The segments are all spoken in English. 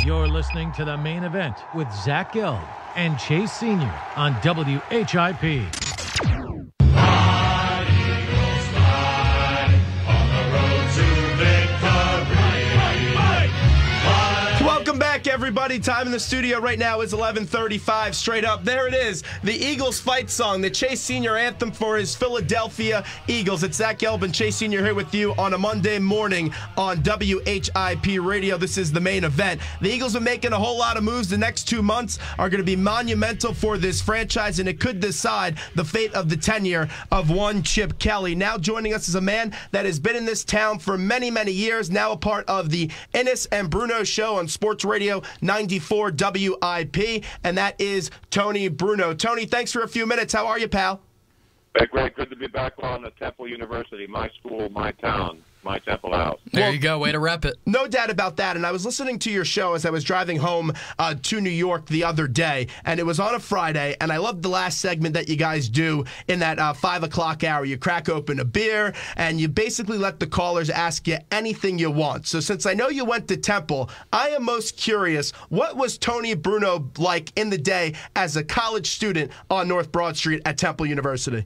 You're listening to The Main Event with Zach Gelb and Chase Sr. on WIP. Welcome back, everybody. Time in the studio right now is 11:35. Straight up, there it is. The Eagles fight song, the Chase Sr. anthem for his Philadelphia Eagles. It's Zach Gelb and Chase Sr. here with you on a Monday morning on WIP Radio. This is the main event. The Eagles are making a whole lot of moves. The next 2 months are going to be monumental for this franchise, and it could decide the fate of the tenure of one Chip Kelly. Now joining us is a man that has been in this town for many, many years, now a part of the Innes and Bruno show on Sports Radio 94 WIP, and that is Tony Bruno. Tony, thanks for a few minutes. How are you, pal? Hey, great. Good to be back on at Temple University, my school, my town, my Temple house. There you go. Way to rep it. No doubt about that. And I was listening to your show as I was driving home to New York the other day, and it was on a Friday, and I loved the last segment that you guys do in that 5 o'clock hour. You crack open a beer, and you basically let the callers ask you anything you want. So since I know you went to Temple, I am most curious, what was Tony Bruno like in the day as a college student on North Broad Street at Temple University?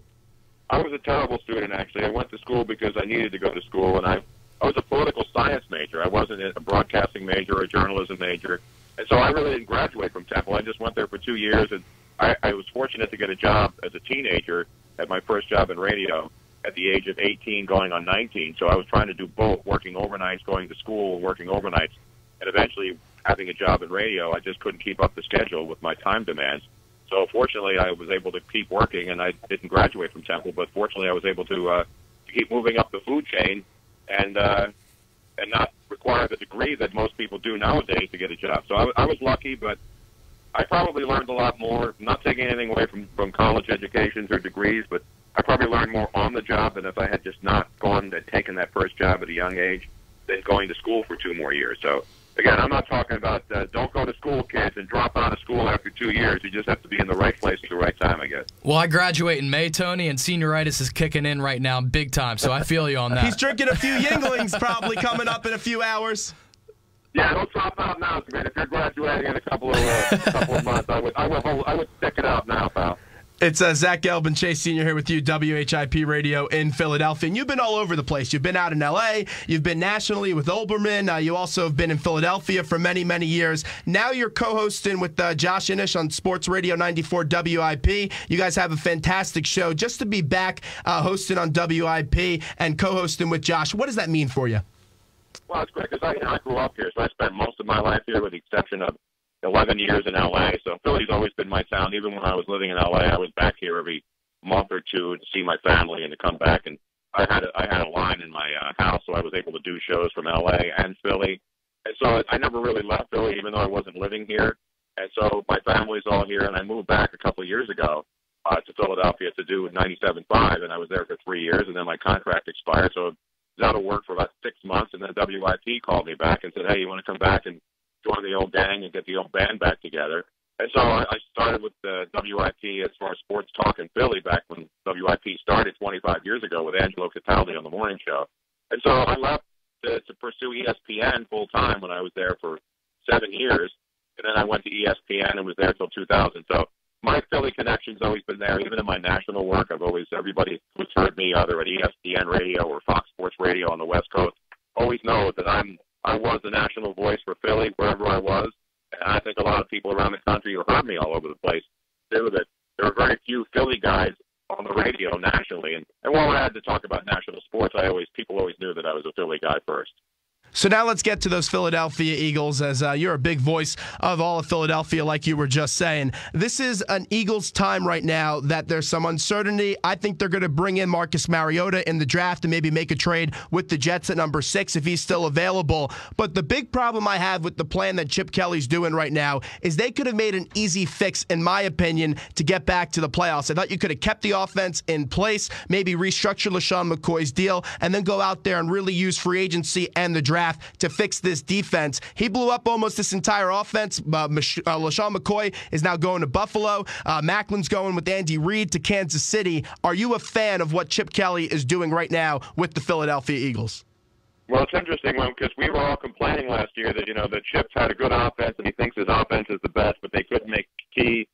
I was a terrible student, actually. I went to school because I needed to go to school, and I was a political science major. I wasn't a broadcasting major or a journalism major, and so I really didn't graduate from Temple. I just went there for 2 years, and I was fortunate to get a job as a teenager at my first job in radio at the age of 18 going on 19. So I was trying to do both, working overnights, going to school, working overnights, and eventually having a job in radio. I just couldn't keep up the schedule with my time demands. So fortunately, I was able to keep working, and I didn't graduate from Temple. But fortunately, I was able to keep moving up the food chain and not require the degree that most people do nowadays to get a job. So I was lucky, but I probably learned a lot more. I'm not taking anything away from college educations or degrees, but I probably learned more on the job than if I had just not gone and taken that first job at a young age than going to school for 2 more years. So again, I'm not talking about don't go to school, kids, and drop out of school after 2 years. You just have to be in the right place at the right time, I guess. Well, I graduate in May, Tony, and senioritis is kicking in right now big time, so I feel you on that. He's drinking a few Yinglings probably coming up in a few hours. Yeah, don't drop out now, man. If you're graduating in a couple of months, I would stick it out now, pal. It's Zach Gelb and Chase Sr. here with you, WIP Radio in Philadelphia. And you've been all over the place. You've been out in L.A., you've been nationally with Olbermann, you also have been in Philadelphia for many, many years. Now you're co-hosting with Josh Innes on Sports Radio 94 WIP. You guys have a fantastic show. Just to be back hosting on WIP and co-hosting with Josh, what does that mean for you? Well, it's great because I grew up here, so I spent most of my life here with the exception of 11 years in L.A., so Philly's always been my town. Even when I was living in L.A., I was back here every month or two to see my family and to come back. And I had a line in my house, so I was able to do shows from L.A. and Philly. And so I never really left Philly, even though I wasn't living here. And so my family's all here, and I moved back a couple of years ago to Philadelphia to do 97.5, and I was there for 3 years, and then my contract expired, so I was out of work for about 6 months, and then WIP called me back and said, hey, you want to come back and join the old gang and get the old band back together. And so I started with the WIP as far as sports talk in Philly back when WIP started 25 years ago with Angelo Cataldi on the morning show. And so I left to pursue ESPN full time when I was there for 7 years. And then I went to ESPN and was there till 2000. So my Philly connection's always been there. Even in my national work, everybody who's heard me either at ESPN Radio or Fox Sports Radio on the West Coast always know that I was the national voice for Philly wherever I was, and I think a lot of people around the country who heard me all over the place knew that there were very few Philly guys on the radio nationally. And while I had to talk about national sports, people always knew that I was a Philly guy first. So now let's get to those Philadelphia Eagles, as you're a big voice of all of Philadelphia, like you were just saying. This is an Eagles time right now that there's some uncertainty. I think they're going to bring in Marcus Mariota in the draft and maybe make a trade with the Jets at number 6 if he's still available. But the big problem I have with the plan that Chip Kelly's doing right now is they could have made an easy fix, in my opinion, to get back to the playoffs. I thought you could have kept the offense in place, maybe restructure LaShawn McCoy's deal, and then go out there and really use free agency and the draft to fix this defense. He blew up almost this entire offense. LaShawn McCoy is now going to Buffalo. Macklin's going with Andy Reid to Kansas City. Are you a fan of what Chip Kelly is doing right now with the Philadelphia Eagles? Well, it's interesting because we were all complaining last year that, that Chip's had a good offense and he thinks his offense is the best, but they couldn't make key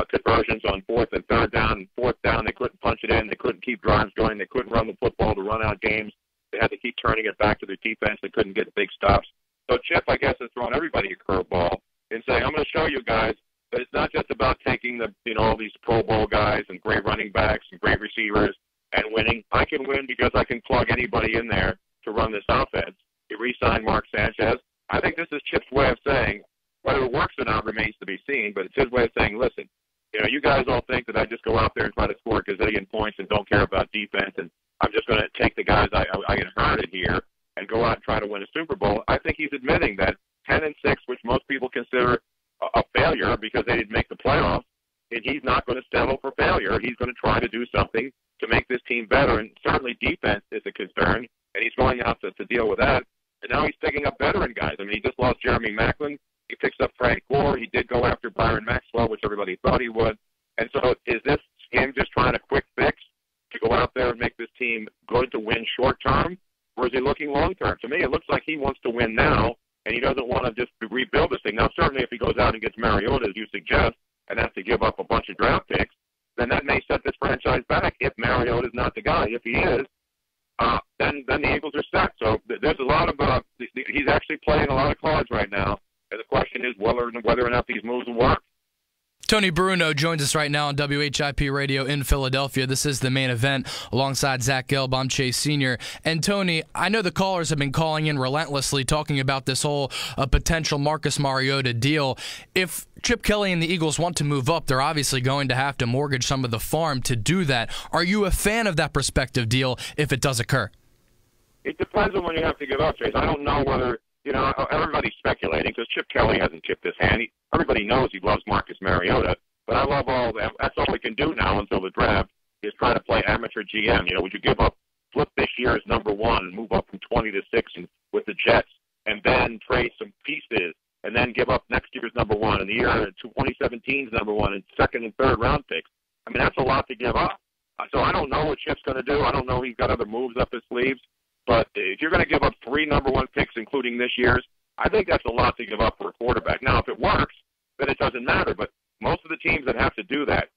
conversions on fourth and third down. And fourth down, they couldn't punch it in. They couldn't keep drives going. They couldn't run the football to run out games. They had to keep turning it back to their defense. They couldn't get big stops. So Chip, I guess, has thrown everybody a curveball and saying, I'm going to show you guys that it's not just about taking all these Pro Bowl guys and great running backs and great receivers and winning. I can win because I can plug anybody in there to run this offense. He re-signed Mark Sanchez. I think this is Chip's way of saying, whether it works or not remains to be seen, but it's his way of saying, listen, you guys all think that I just go out there and try to score a gazillion points and don't care about defense, and I'm just going to take the guys I inherited here and go out and try to win a Super Bowl. I think he's admitting that 10-6, which most people consider a failure because they didn't make the playoffs, and he's not going to settle for failure. He's going to try to do something to make this team better, and certainly defense is a concern, and he's going out to deal with that. And now he's picking up veteran guys. I mean, he just lost Jeremy Maclin. He picks up Frank Gore. He did go after Byron Maxwell, which everybody thought he would. And so is this him just trying a quick fix to go out there and make this team good to win short term, or is he looking long term? To me, it looks like he wants to win now, and he doesn't want to just rebuild this thing. Now, certainly if he goes out and gets Mariota, as you suggest, and has to give up a bunch of draft picks, then that may set this franchise back if Mariota is not the guy. If he is, then the Eagles are set. So there's a lot of he's actually playing a lot of cards right now, and the question is whether or not these moves will work. Tony Bruno joins us right now on WIP Radio in Philadelphia. This is the main event alongside Zach Gelb. I'm Chase Sr. And Tony, I know the callers have been calling in relentlessly talking about this whole potential Marcus Mariota deal. If Chip Kelly and the Eagles want to move up, they're obviously going to have to mortgage some of the farm to do that. Are you a fan of that prospective deal if it does occur? It depends on when you have to give up, Chase. I don't know whether, everybody's speculating because Chip Kelly hasn't tipped his hand. Everybody knows he loves Marcus Mariota, but I love all that. That's all we can do now until the draft is try to play amateur GM. Would you give up, flip this year's number one and move up from 20 to 6 with the Jets, and then trade some pieces, and then give up next year's number one and the year 2017's number one and second and third round picks? I mean, that's a lot to give up. So I don't know what Chip's going to do. I don't know if he's got other moves up his sleeves. But if you're going to give up 3 number one picks, including this year's, I think that's a lot to give up for a quarterback. Now, if it works, then it doesn't matter. But most of the teams that have to do that,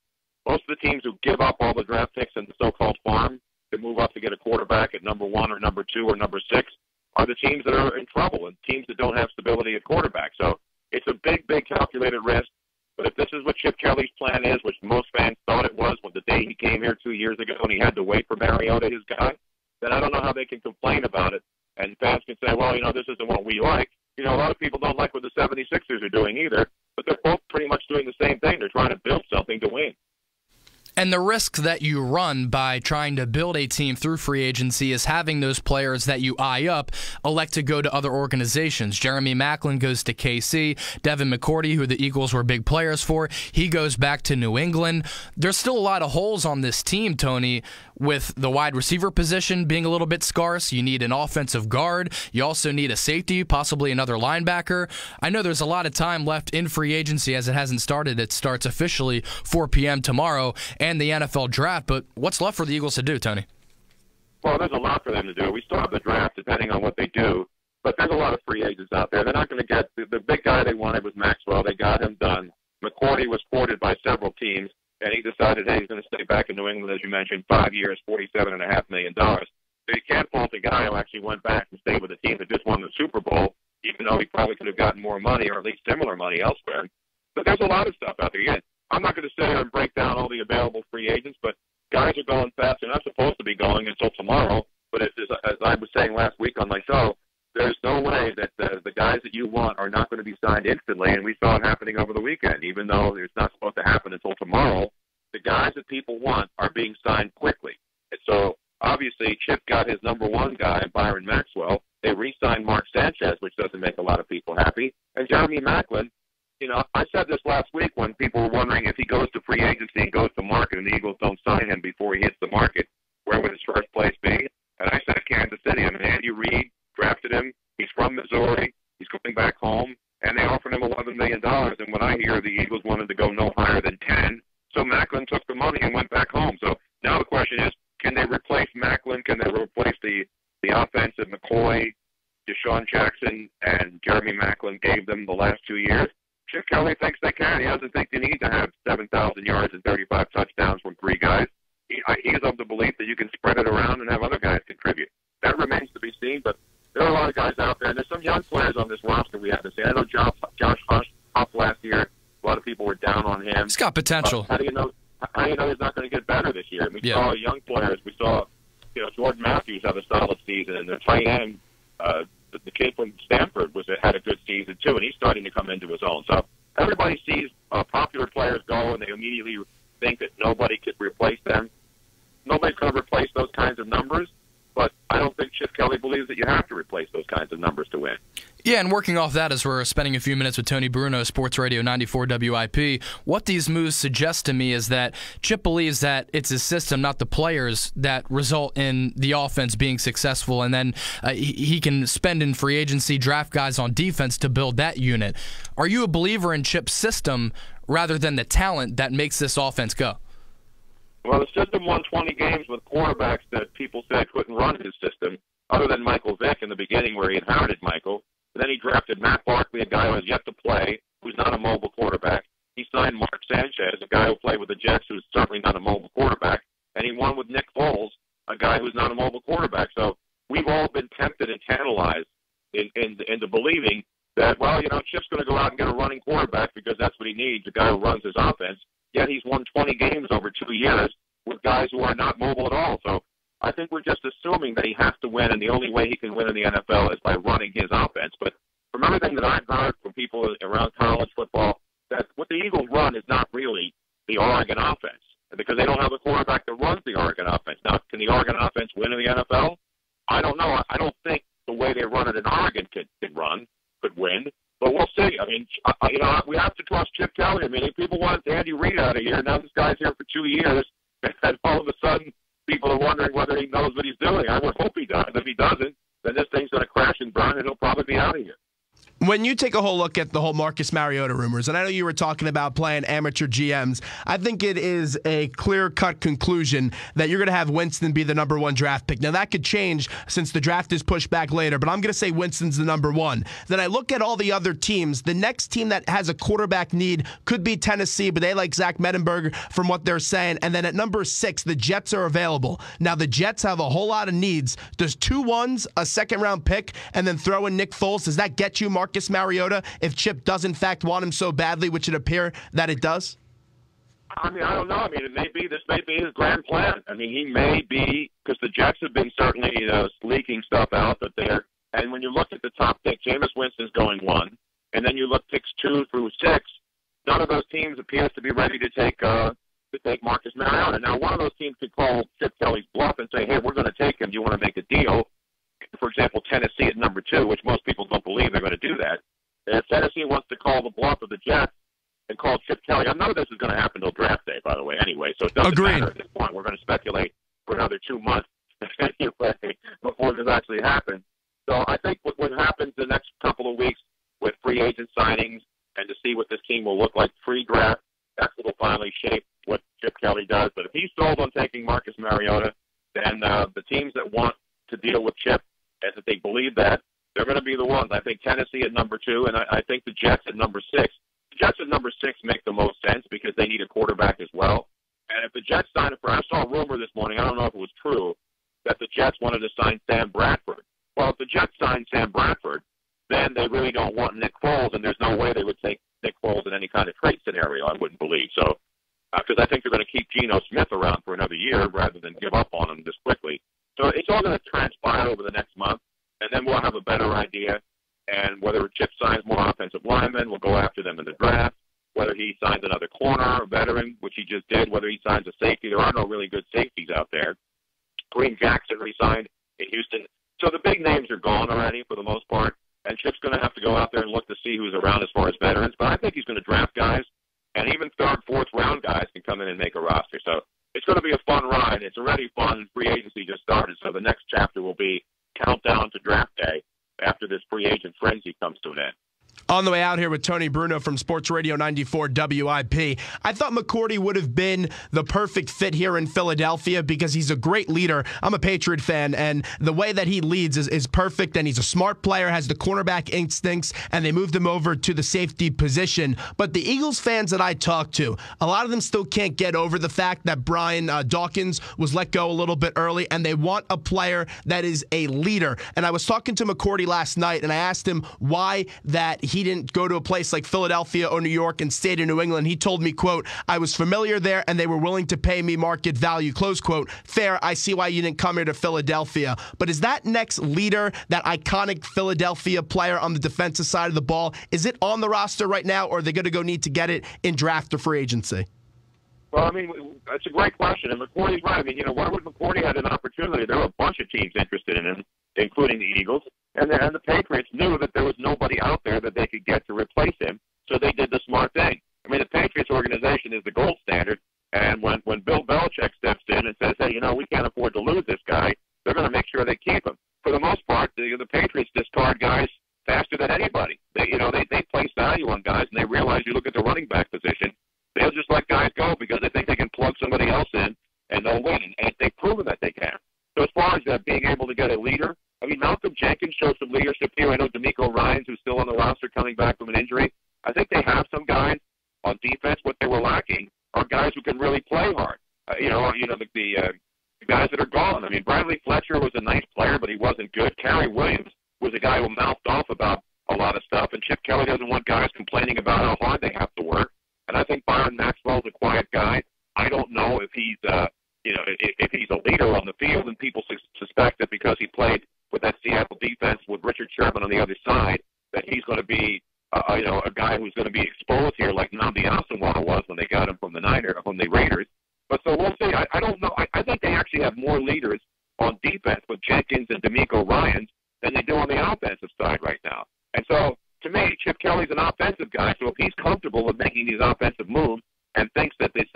most of the teams who give up all the draft picks in the so-called farm to move up to get a quarterback at number 1 or number 2 or number 6 are the teams that are in trouble and teams that don't have stability at quarterback. So it's a big, big calculated risk. But if this is what Chip Kelly's plan is, which most fans thought it was when the day he came here 2 years ago and he had to wait for Mariota, his guy, then I don't know how they can complain about it. And fans can say, well, this isn't what we like. A lot of people don't like what the 76ers are doing either, but they're both pretty much doing the same thing. They're trying to build something to win. And the risk that you run by trying to build a team through free agency is having those players that you eye up elect to go to other organizations. Jeremy Maclin goes to KC. Devin McCourty, who the Eagles were big players for, he goes back to New England. There's still a lot of holes on this team, Tony, with the wide receiver position being a little bit scarce. You need an offensive guard. You also need a safety, possibly another linebacker. I know there's a lot of time left in free agency as it hasn't started. It starts officially 4 p.m. tomorrow and the NFL draft, but what's left for the Eagles to do, Tony? Well, there's a lot for them to do. We still have the draft depending on what they do, but there's a lot of free agents out there. They're not going to get the big guy they wanted was Maxwell. They got him done. McCourty was courted by several teams, and he decided, hey, he's going to stay back in New England, as you mentioned, 5 years, $47.5 million. So you can't fault a guy who actually went back and stayed with a team that just won the Super Bowl, even though he probably could have gotten more money or at least similar money elsewhere. But there's a lot of stuff out there. Again, I'm not going to sit here and break down all the available free agents, but guys are going fast. They're not supposed to be going until tomorrow. But as I was saying last week on my show, there's no way that the guys that you want are not going to be signed instantly, and we saw it happening over the weekend. Even though it's not supposed to happen until tomorrow, the guys that people want are being signed quickly. And so, obviously, Chip got his number one guy, Byron Maxwell. They re-signed Mark Sanchez, which doesn't make a lot of people happy. And Jeremy Maclin, I said this last week when people were wondering if he goes to free agency and goes to market and the Eagles don't sign him before he hits the market, where would his first place be? And I said Kansas City. I mean, Andy Reid drafted him. He's from Missouri. He's going back home. And they offered him $11 million. And when I hear the Eagles wanted to go no higher than 10, so Maclin took the money and went back home. So now the question is, can they replace Maclin? Can they replace the offensive McCoy, last 2 years. Chip Kelly thinks they can. He doesn't think they need to have 7,000 yards and 35 touchdowns from 3 guys. He is of the belief that you can spread it around and have other guys contribute. That remains to be seen, but there are a lot of guys out there, and there's some young players on this roster we haven't seen. I know Josh Huff last year. A lot of people were down on him. He's got potential. How do you know he's not going to get better this year? We saw young players. We saw, Jordan Matthews have a solid season, and the tight end, the kid from Stanford had a good season too, and he's starting to come into his own. So everybody sees popular players go, and they immediately think that nobody could replace them. Nobody's going to replace those kinds of numbers, but I don't think Chip Kelly believes that you have to replace those kinds of numbers to win. Yeah, and working off that as we're spending a few minutes with Tony Bruno, Sports Radio 94 WIP, what these moves suggest to me is that Chip believes that it's his system, not the players, that result in the offense being successful, and then he can spend in free agency, draft guys on defense to build that unit. Are you a believer in Chip's system rather than the talent that makes this offense go? Well, the system won 20 games with quarterbacks that people said couldn't run his system, other than Michael Vick in the beginning where he inherited Michael. And then he drafted Matt Barkley, a guy who has yet to play, who's not a mobile quarterback. He signed Mark Sanchez, a guy who played with the Jets, who's certainly not a mobile quarterback. And he won with Nick Foles, a guy who's not a mobile quarterback. So we've all been tempted and tantalized into believing that, Chip's going to go out and get a running quarterback because that's what he needs, a guy who runs his offense. Yet he's won 20 games over 2 years with guys who are not mobile at all. So I think we're just assuming that he has to win, and the only way he can win in the NFL is by running his offense. But from everything that I've heard from people around college football, that what the Eagles run is not really the Oregon offense, because they don't have a quarterback that runs the Oregon offense. Now, can the Oregon offense win in the NFL? I don't know. I don't think the way they run it in Oregon could win. But we'll see. I mean, we have to trust Chip Kelly. I mean, if people want Andy Reid out of here, now this guy's here for 2 years, and all of a sudden people are wondering whether he knows what he's doing. I would hope he does. If he doesn't, then this thing's going to crash and burn, and he'll probably be out of here. When you take a whole look at the whole Marcus Mariota rumors, and I know you were talking about playing amateur GMs, I think it is a clear-cut conclusion that you're going to have Winston be the number 1 draft pick. Now, that could change since the draft is pushed back later, but I'm going to say Winston's the number 1. Then I look at all the other teams. The next team that has a quarterback need could be Tennessee, but they like Zach Mettenberger from what they're saying. And then at number 6, the Jets are available. Now, the Jets have a whole lot of needs. Does 2 1s, a second-round pick, and then throw in Nick Foles, does that get you Marcus Mariota if Chip does in fact want him so badly, which it appears that it does? I mean, I don't know. I mean, this may be his grand plan. I mean, he may be, because the Jets have been certainly leaking stuff out that they're, and when you look at the top pick, Jameis Winston's going 1, and then you look picks 2 through 6, none of those teams appears to be ready to take Marcus Mariota. Now, one of those teams could call Chip Kelly's bluff and say, hey, we're going to take him. Do you want to make a deal? For example, Tennessee at number 2, which most people don't believe they're going to do that. And if Tennessee wants to call the bluff of the Jets and call Chip Kelly, none of this is going to happen until draft day, by the way, anyway, so it doesn't matter at this point. We're going to speculate for another 2 months anyway before this actually happens. So I think what happens the next couple of weeks with free agent signings and to see what this team will look like pre-draft, that's what will finally shape what Chip Kelly does. But if he's sold on taking Marcus Mariota, then the teams that want to deal with Chip, and that they believe that, they're going to be the ones. I think Tennessee at number 2, and I think the Jets at number 6. The Jets at number 6 make the most sense because they need a quarterback as well. And if the Jets sign I saw a rumor this morning, I don't know if it was true, that the Jets wanted to sign Sam Bradford. Well, if the Jets sign Sam Bradford, then they really don't want Nick Foles, and there's no way they would take Nick Foles in any kind of trade scenario, I wouldn't believe. So, because I think they're going to keep Geno Smith around for another year rather than give up on him this quickly. So it's all going to transpire over the next month, and then we'll have a better idea. And whether Chip signs more offensive linemen, we'll go after them in the draft. Whether he signs another corner, a veteran, which he just did, whether he signs a safety. There are no really good safeties out there. Green Jackson re-signed in Houston. So the big names are gone already for the most part, and Chip's going to have to go out there and look to see who's around as far as veterans. But I think he's going to draft guys, and even 3rd, 4th round guys can come in and make a roster. So it's going to be a fun ride. It's already fun. Free agency just started, so the next chapter will be countdown to draft day after this free agent frenzy comes to an end. On the way out here with Tony Bruno from Sports Radio 94 WIP. I thought McCourty would have been the perfect fit here in Philadelphia because he's a great leader. I'm a Patriot fan, and the way that he leads is perfect, and he's a smart player, has the cornerback instincts, and they moved him over to the safety position. But the Eagles fans that I talk to, a lot of them still can't get over the fact that Brian Dawkins was let go a little bit early, and they want a player that is a leader. And I was talking to McCourty last night, and I asked him why that he didn't go to a place like Philadelphia or New York and stayed in New England. He told me, quote, "I was familiar there and they were willing to pay me market value," close quote. Fair, I see why you didn't come here to Philadelphia. But is that next leader, that iconic Philadelphia player on the defensive side of the ball, is it on the roster right now, or are they going to go need to get it in draft or free agency? Well, I mean, that's a great question, and McCourty's right. I mean, why would McCourty had an opportunity? There were a bunch of teams interested in him, including the Eagles, and the Patriots knew that there was nobody out there that they could get to replace him, so they did the smart thing. I mean, the Patriots organization is the gold standard, and when Bill Belichick steps in and says, hey, we can't afford to lose this guy, they're going to make sure they keep him. For the most part, the Patriots discard guys faster than anybody. They place value on guys, and they realize you look at the running back position, they'll just let guys go because they think they can plug somebody else in and they'll win. And they've proven that they can. So as far as being able to get a leader, I mean, Malcolm Jenkins showed some leadership here. I know D'Amico Ryans, who's still on the roster coming back from an injury. I think they have some guys on defense. What they were lacking are guys who can really play hard. The guys that are gone. I mean, Bradley Fletcher was a nice player, but he wasn't good. Kerry Williams was a guy who mouthed off about a lot of stuff. And Chip Kelly doesn't want guys complaining about how hard they have to work. And I think Byron Maxwell's a quiet guy. I don't know if he's, if he's a leader on the field, and people suspect that because he played with that Seattle defense with Richard Sherman on the other side, that he's going to be, a guy who's going to be exposed here like Nnamdi Asomugha was when they got him from the Raiders. But so we'll see. I don't know. I think they actually have more leaders on defense with Jenkins and D'Amico Ryans than they do on the offensive side right now. And so, to me, Chip Kelly's an offensive guy, so if he's comfortable with making these offensive moves and thinks that this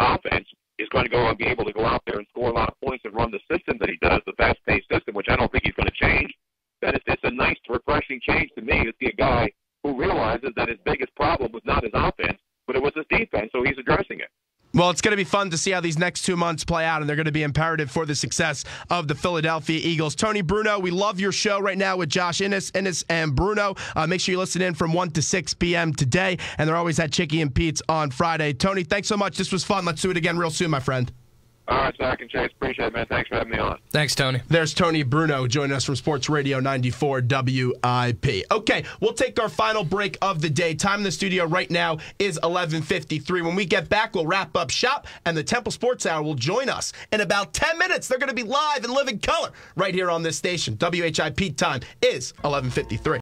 offense is going to go and be able to go out there and score a lot of points and run the system that he does, the fast-paced system, which I don't think he's going to change, then it's a nice, refreshing change to me to see a guy who realizes that his biggest problem was not his offense, but it was his defense, so he's addressing it. Well, it's going to be fun to see how these next 2 months play out, and they're going to be imperative for the success of the Philadelphia Eagles. Tony Bruno, we love your show right now with Josh Innes and Bruno. Make sure you listen in from 1 to 6 p.m. today, and they're always at Chicky and Pete's on Friday. Tony, thanks so much. This was fun. Let's do it again real soon, my friend. All right, Zach and Chase. Appreciate it, man. Thanks for having me on. Thanks, Tony. There's Tony Bruno joining us from Sports Radio 94 WIP. Okay, we'll take our final break of the day. Time in the studio right now is 11:53. When we get back, we'll wrap up shop, and the Temple Sports Hour will join us in about 10 minutes. They're going to be live and live in color right here on this station. WHIP time is 11:53.